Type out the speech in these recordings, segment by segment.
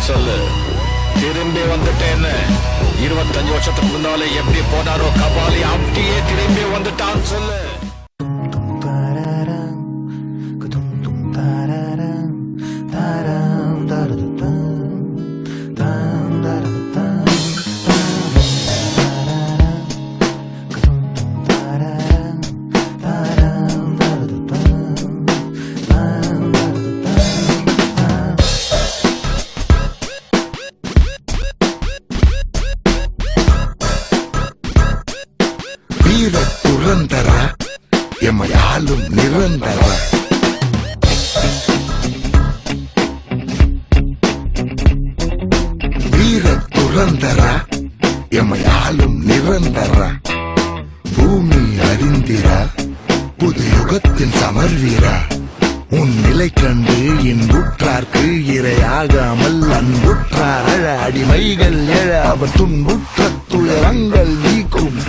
வந்துட்டான்னு சொல்லு. திரும்பி வந்துட்டேன்னு 25 வருஷத்துக்கு முன்னாலே எப்படி போனாரோ கபாலி அப்படியே திரும்பி வந்துட்டான்னு சொல்லு. வீர துரந்தர எமையாலும் நிரந்தர வீர துரந்தர எமையாலும் நிரந்தர பூமி அறிந்திர புது யுகத்தின் சமர்வீர உன் நிலை கண்டு இன்புற்றார்க்கு இரையாகாமல் அன்புற்றார் அழ அடிமைகள் எழ அவர் துன்புற்ற துயரங்கள் நீக்கும்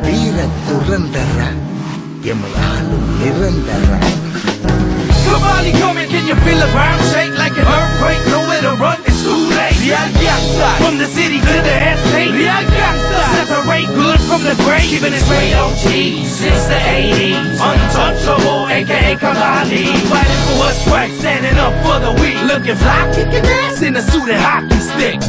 வீர துரந்தர எமையாலும் நிரந்தர. Somebody coming, can you feel the ground shake like an earthquake? Nowhere to run, it's too late. From the city to the estate, separate good from the great. Keeping it straight OG since the 80s. Untouchable, aka Kalali. Fighting for what's right, standing up for the weak. Looking fly, kicking ass in a suit and hockey stick.